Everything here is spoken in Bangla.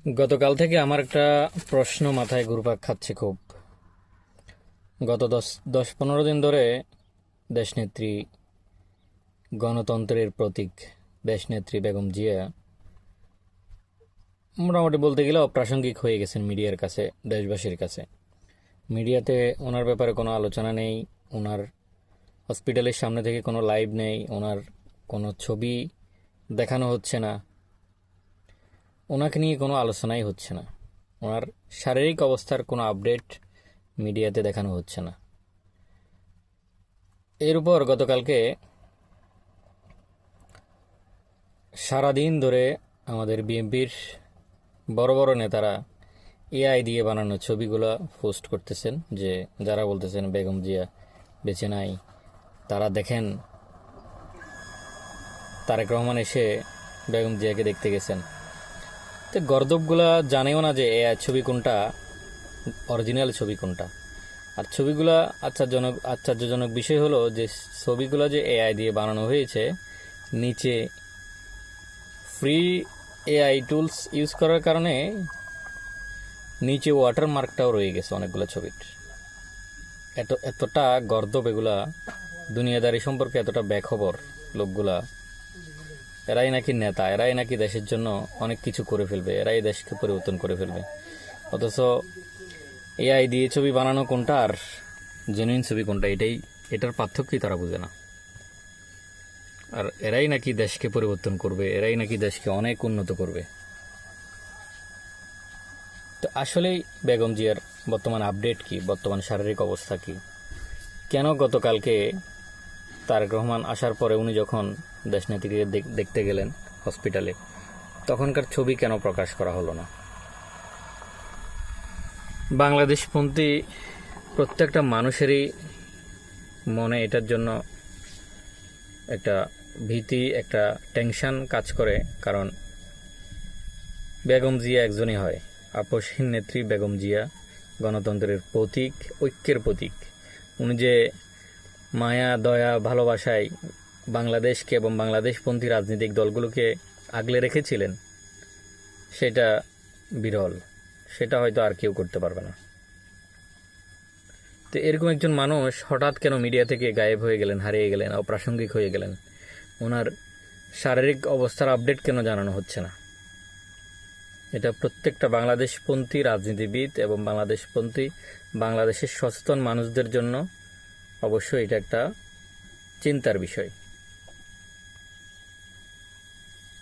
গতকাল থেকে আমার একটা প্রশ্ন মাথায় ঘুরপাক খাচ্ছে খুব। গত 10-15 দিন ধরে দেশনেত্রী, গণতন্ত্রের প্রতীক দেশনেত্রী বেগম জিয়া মোটামুটি বলতে গেলে অপ্রাসঙ্গিক হয়ে গেছেন মিডিয়ার কাছে, দেশবাসীর কাছে। মিডিয়াতে ওনার ব্যাপারে কোনো আলোচনা নেই, ওনার হসপিটালের সামনে থেকে কোনো লাইভ নেই, ওনার কোনো ছবি দেখানো হচ্ছে না, ওনাকে নিয়ে কোনো আলোচনাই হচ্ছে না, ওনার শারীরিক অবস্থার কোনো আপডেট মিডিয়াতে দেখানো হচ্ছে না। এর উপর গতকালকে সারাদিন ধরে আমাদের বিএনপির বড় বড় নেতারা এআই দিয়ে বানানো ছবিগুলো পোস্ট করতেছেন, যে যারা বলতেছেন বেগম জিয়া বেঁচে নাই, তারা দেখেন তারেক রহমান এসে বেগম জিয়াকে দেখতে গেছেন। তো গর্দবগুলা জানেও না যে এআই ছবি কোনটা, অরিজিনাল ছবি কোনটা। আর ছবিগুলা আশ্চর্যজনক বিষয় হলো যে ছবিগুলো যে এআই দিয়ে বানানো হয়েছে, নিচে ফ্রি এআই টুলস ইউজ করার কারণে নিচে ওয়াটারমার্কটাও রয়ে গেছে অনেকগুলো ছবির। এতটা গর্দব এগুলা, দুনিয়াদারি সম্পর্কে এতটা বেখবর লোকগুলা। এরাই নাকি নেতা, এরাই নাকি দেশের জন্য অনেক কিছু করে ফেলবে, এরাই দেশকে পরিবর্তন করে ফেলবে। অথচ এআই দিয়ে ছবি বানানো কোনটা আর জেনুইন ছবি কোনটা, এটার পার্থক্যই তারা বুঝে না। আর এরাই নাকি দেশকে পরিবর্তন করবে, এরাই নাকি দেশকে অনেক উন্নত করবে। তো আসলেই বেগম জিয়ার বর্তমান আপডেট কি, বর্তমান শারীরিক অবস্থা কি? কেন গতকালকে তারেক রহমান আসার পরে উনি যখন দেশনেত্রীকে দেখতে গেলেন হসপিটালে, তখনকার ছবি কেন প্রকাশ করা হলো না? বাংলাদেশপন্থী প্রত্যেকটা মানুষেরই মনে এটার জন্য একটা ভীতি, একটা টেনশন কাজ করে। কারণ বেগম জিয়া একজনই হয়, আপসহীন নেত্রী বেগম জিয়া, গণতন্ত্রের প্রতীক, ঐক্যের প্রতীক। উনি যে মায়া, দয়া, ভালোবাসায় বাংলাদেশকে এবং বাংলাদেশপন্থী রাজনৈতিক দলগুলোকে আগলে রেখেছিলেন, সেটা বিরল, সেটা হয়তো আর কেউ করতে পারবে না। তো এরকম একজন মানুষ হঠাৎ কেন মিডিয়া থেকে গায়েব হয়ে গেলেন, হারিয়ে গেলেন, অপ্রাসঙ্গিক হয়ে গেলেন? ওনার শারীরিক অবস্থার আপডেট কেন জানানো হচ্ছে না? এটা প্রত্যেকটা বাংলাদেশপন্থী রাজনীতিবিদ এবং বাংলাদেশের সচেতন মানুষদের জন্য অবশ্যই এটা একটা চিন্তার বিষয়।